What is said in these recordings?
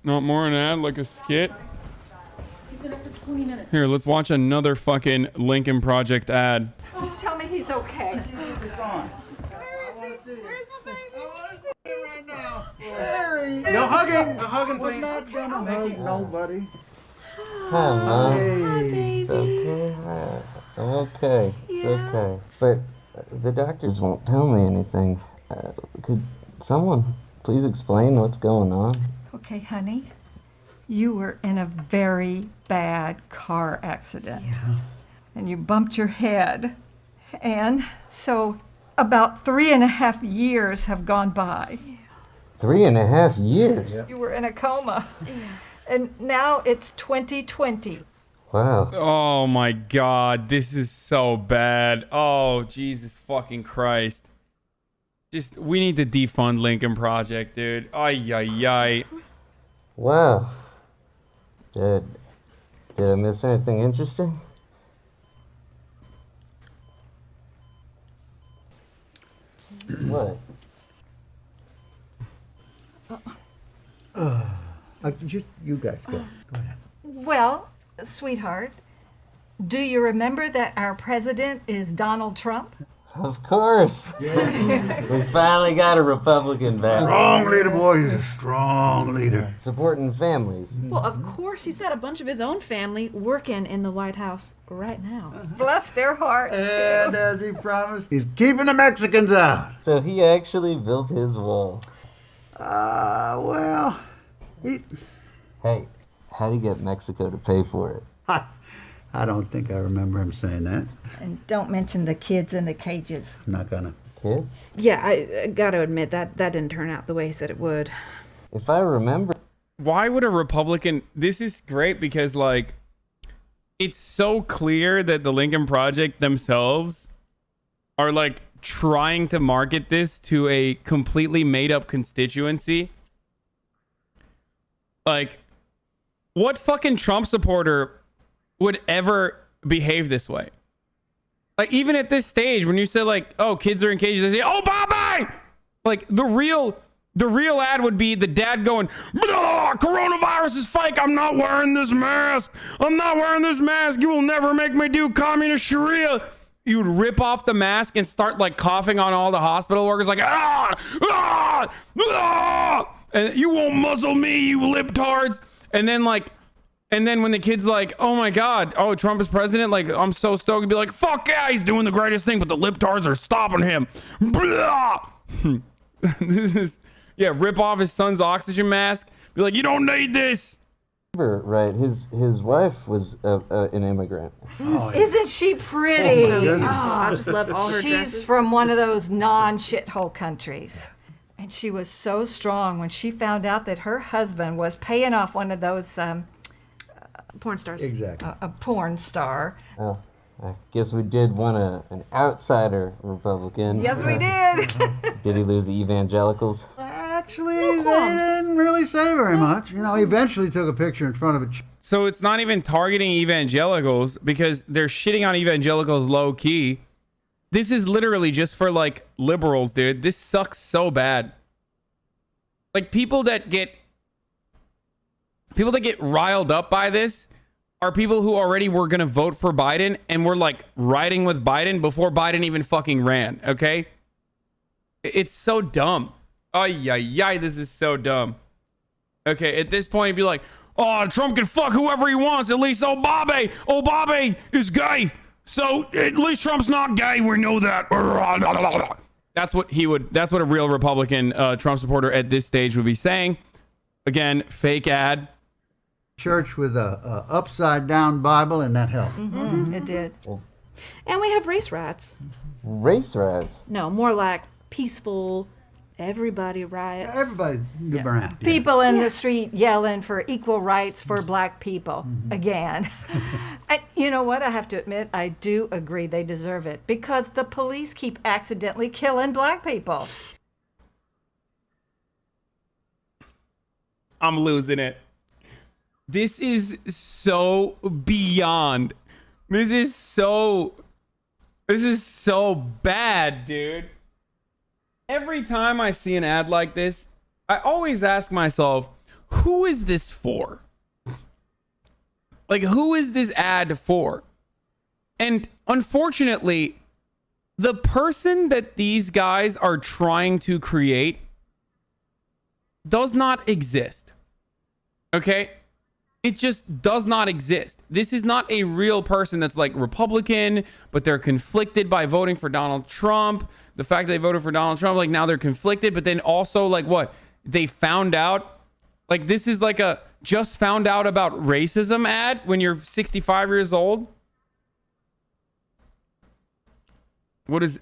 Not more an ad, like a skit. He's been up for 20 minutes. Here, let's watch another fucking Lincoln Project ad. Just tell me he's okay. Where is he? Where's my baby? I want to see him right now. Harry. No hugging. No hugging, We're please. not gonna hug nobody. Hi, Mom. Hey. It's okay. I'm okay. It's okay. But the doctors won't tell me anything. Could someone please explain what's going on? Okay, honey. You were in a very bad car accident. Yeah. And you bumped your head. And so about 3.5 years have gone by. 3.5 years? Yeah. You were in a coma. Yeah. And now it's 2020. Wow. Oh my god, this is so bad. Oh, Jesus fucking Christ. Just, we need to defund Lincoln Project, dude. Ay, ay, ay. Wow. Did I miss anything interesting? What? You guys go. Go ahead. Well, sweetheart, do you remember that our president is Donald Trump? Of course. We finally got a Republican back. Strong leader, boy. He's a strong leader. Supporting families. Well, of course, he's had a bunch of his own family working in the White House right now. Bless their hearts, And too. as he promised, he's keeping the Mexicans out. So he actually built his wall. Well, Hey, how'd he get Mexico to pay for it? I don't think I remember him saying that. And don't mention the kids in the cages. I'm not gonna. Kids? Yeah, I gotta admit that didn't turn out the way he said it would. If I remember... Why would a Republican... This is great because, like, it's so clear that the Lincoln Project themselves are, like, trying to market this to a completely made-up constituency. Like, what fucking Trump supporter would ever behave this way? Like, even at this stage, when you say, like, oh, kids are in cages, they say, oh, Bobby! Like, the real ad would be the dad going, coronavirus is fake. I'm not wearing this mask. I'm not wearing this mask. You will never make me do communist Sharia. You would rip off the mask and start, like, coughing on all the hospital workers, like, and you won't muzzle me, you libtards. And then, like, when the kid's like, oh my God, oh, Trump is president, like, I'm so stoked, to be like, fuck yeah, he's doing the greatest thing, but the libtards are stopping him. This is, yeah, rip off his son's oxygen mask, be like, you don't need this. Right, his wife was an immigrant. Oh, yeah. Isn't she pretty? Oh, my goodness. I just love all her She's dresses. from one of those non-shithole countries. And she was so strong when she found out that her husband was paying off one of those, Porn stars. Exactly. a porn star. Oh, I guess we did want an outsider Republican. Yes, we did. Did he lose the evangelicals? Actually, they didn't really say very much. You know, he eventually took a picture in front of a So it's not even targeting evangelicals because they're shitting on evangelicals low key. This is literally just for, like, liberals, dude. This sucks so bad. Like, people that get riled up by this are people who already were going to vote for Biden and were, like, riding with Biden before Biden even fucking ran, okay? It's so dumb. Ay, ay, ay, this is so dumb. Okay, at this point, you'd be like, oh, Trump can fuck whoever he wants. At least Obama is gay. So at least Trump's not gay. We know that. That's what a real Republican Trump supporter at this stage would be saying. Again, fake ad. church with a upside down Bible, and that helped. Mm-hmm. It did. And we have race riots. Race riots? No, more like peaceful, everybody riots. Everybody get around. People in the street yelling for equal rights for black people again. And you know what? I have to admit, I do agree they deserve it because the police keep accidentally killing black people. I'm losing it. This is so beyond. This is so bad, dude. Every time I see an ad like this, I always ask myself, who is this for? Like, who is this ad for? And unfortunately, the person that these guys are trying to create does not exist. Okay? It just does not exist. This is not a real person that's like Republican, but they're conflicted by voting for Donald Trump. The fact that they voted for Donald Trump, like now they're conflicted, but then also like what? They found out, like this is like a just found out about racism ad when you're 65 years old. What does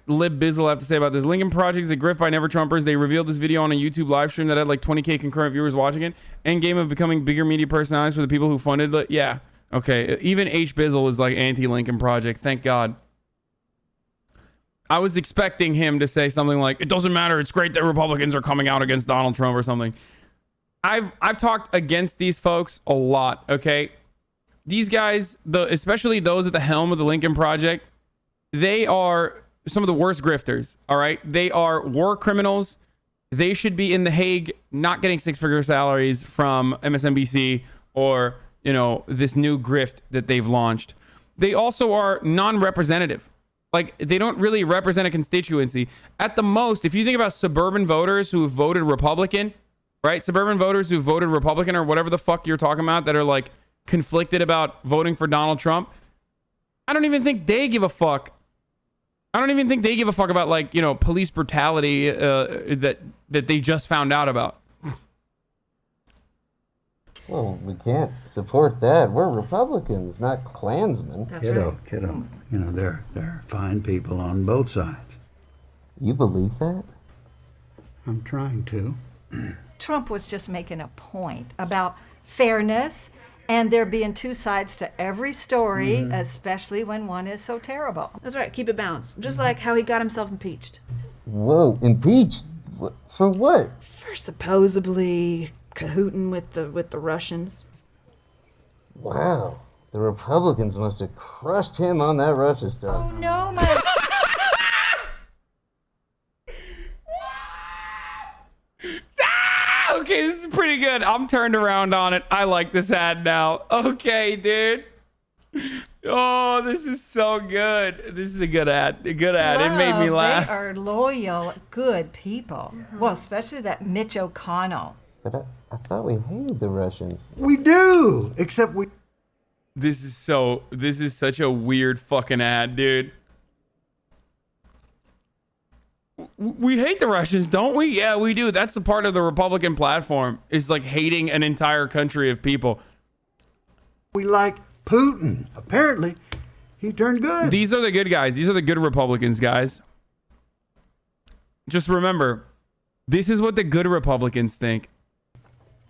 Lib Bizzle have to say about this? Lincoln Project is a grift by Never Trumpers. They revealed this video on a YouTube live stream that had like 20K concurrent viewers watching it. End game of becoming bigger media personalities for the people who funded it. Yeah. Okay. Even H Bizzle is like anti-Lincoln Project. Thank God. I was expecting him to say something like, it doesn't matter. It's great that Republicans are coming out against Donald Trump or something. I've talked against these folks a lot. Okay. These guys, especially those at the helm of the Lincoln Project, they are some of the worst grifters, all right? They are war criminals. They should be in The Hague, not getting six-figure salaries from MSNBC or, you know, this new grift that they've launched. They also are non-representative. Like, they don't really represent a constituency. At the most, if you think about suburban voters who have voted Republican, right? Suburban voters who voted Republican or whatever the fuck you're talking about that are, like, conflicted about voting for Donald Trump, I don't even think they give a fuck. I don't even think they give a fuck about, like, you know, police brutality that they just found out about. Well, we can't support that. We're Republicans, not Klansmen. That's Kiddo, right. kiddo. You know, they're fine people on both sides. You believe that? I'm trying to. Trump was just making a point about fairness and there being two sides to every story, especially when one is so terrible. That's right. Keep it balanced. Just like how he got himself impeached. Whoa, impeached? For what? For supposedly cahooting with the Russians. Wow, the Republicans must have crushed him on that Russia stuff. Oh no, my Okay, this is pretty good. I'm turned around on it. I like this ad now. Okay, dude. Oh, this is so good. This is a good ad. A good ad. It made me laugh. They are loyal, good people. Well, especially that Mitch McConnell. But I thought we hated the Russians. We do, except we. This is such a weird fucking ad, dude. We hate the Russians, don't we? Yeah, we do. That's a part of the Republican platform, is like hating an entire country of people. We like Putin. Apparently, he turned good. These are the good guys. These are the good Republicans, guys. Just remember, this is what the good Republicans think.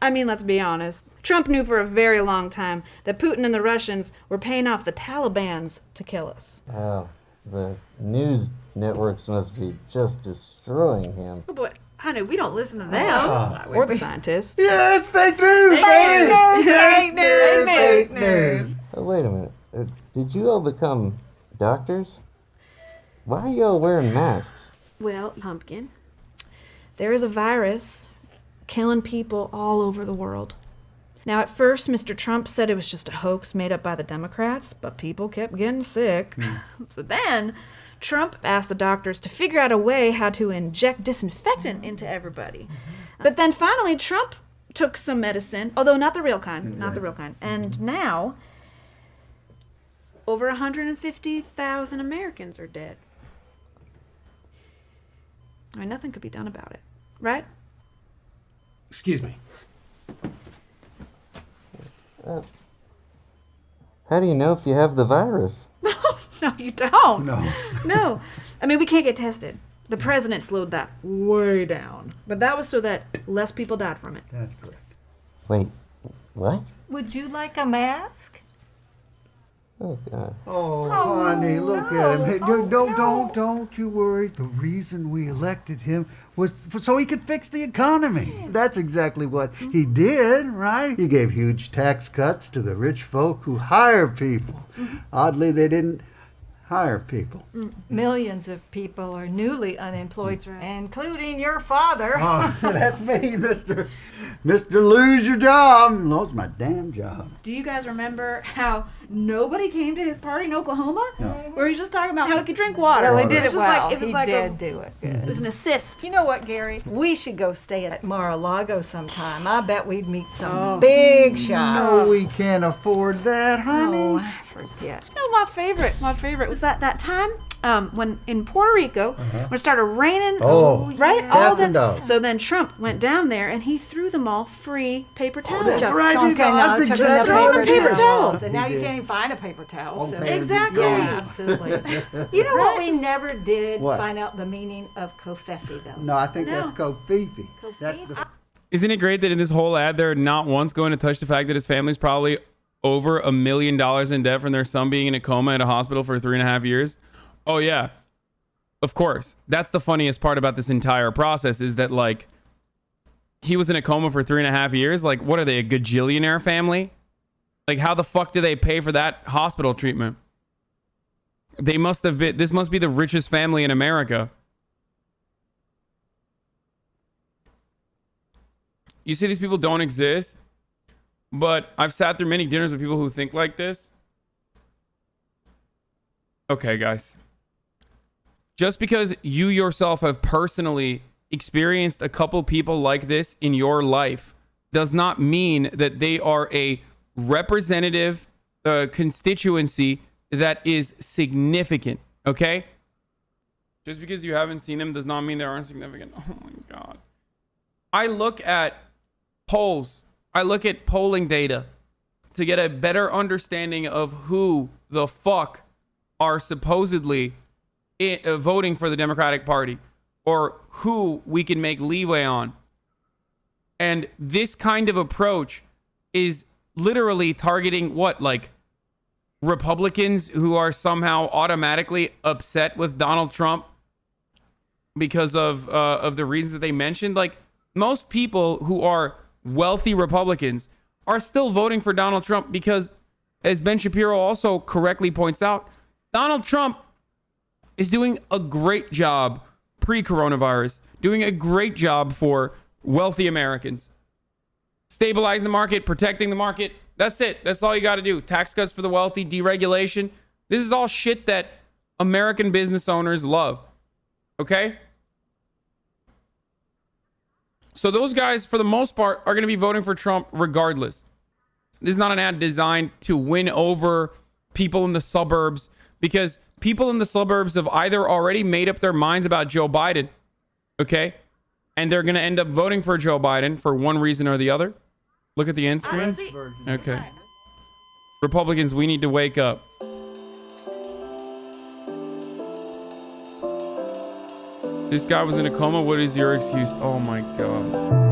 I mean, let's be honest. Trump knew for a very long time that Putin and the Russians were paying off the Talibans to kill us. Oh, the news networks must be just destroying him. Oh boy, honey, we don't listen to them. Or the scientists. Yeah, it's fake news. Fake news! Fake news. Oh, wait a minute. Did you all become doctors? Why are you all wearing masks? Well, Pumpkin, there is a virus killing people all over the world. Now, at first, Mr. Trump said it was just a hoax made up by the Democrats, but people kept getting sick. So then, Trump asked the doctors to figure out a way how to inject disinfectant into everybody. But then finally, Trump took some medicine, although not the real kind, not the real kind. And now, over 150,000 Americans are dead. I mean, nothing could be done about it, right? Excuse me. How do you know if you have the virus? No, you don't. No. No. I mean, we can't get tested. The president slowed that way down. But that was so that less people died from it. That's correct. Wait, what? Would you like a mask? Oh, God. Oh, honey, look at him. Hey, don't you worry. The reason we elected him was so he could fix the economy. That's exactly what he did, right? He gave huge tax cuts to the rich folk who hire people. Oddly, they didn't hire people. Millions of people are newly unemployed, including your father. Oh, that's me, Mr. Lose Your Job. Lost my damn job. Do you guys remember how nobody came to his party in Oklahoma? No. Where he was just talking about how he could drink water. Well, he did it was well. Like, it was he like did do it good. It was an assist. You know what, Gary? We should go stay at Mar-a-Lago sometime. I bet we'd meet some big shots. No, we can't afford that, honey. Oh, I forget. No, my favorite was that time when in Puerto Rico when it started raining. Oh, right, cats and dogs. So then Trump went down there and he threw them all free paper towels. Just right, chunking you know, out, that's took exactly the what he did. towels. And He now you did. can't even find a paper towel. So. Okay. Exactly. Yeah, absolutely. You know what we Right. never did What? find out the meaning of kofefi, though. No, I think No. that's Kofifi. That's the Isn't it great that in this whole ad, they're not once going to touch the fact that his family's probably over $1 million in debt from their son being in a coma at a hospital for 3.5 years? Oh, yeah. Of course. That's the funniest part about this entire process is that, like, he was in a coma for 3.5 years. Like, what are they, a gajillionaire family? Like, how the fuck do they pay for that hospital treatment? They must have been, this must be the richest family in America. You see, these people don't exist, but I've sat through many dinners with people who think like this. Okay, guys. Just because you yourself have personally experienced a couple people like this in your life does not mean that they are a representative constituency that is significant, okay? Just because you haven't seen them does not mean they aren't significant. Oh my God. I look at polls. I look at polling data to get a better understanding of who the fuck are supposedly voting for the Democratic Party or who we can make leeway on. And this kind of approach is literally targeting what, like Republicans who are somehow automatically upset with Donald Trump because of the reasons that they mentioned. Like, most people who are wealthy Republicans are still voting for Donald Trump because, as Ben Shapiro also correctly points out, Donald Trump is doing a great job pre-coronavirus, doing a great job for wealthy Americans. Stabilizing the market, protecting the market. That's it. That's all you got to do. Tax cuts for the wealthy, deregulation. This is all shit that American business owners love. Okay? So those guys, for the most part, are going to be voting for Trump regardless. This is not an ad designed to win over people in the suburbs, because people in the suburbs have either already made up their minds about Joe Biden, okay? And they're going to end up voting for Joe Biden for one reason or the other. Look at the end screen. Okay. Republicans, we need to wake up. This guy was in a coma. What is your excuse? Oh my God.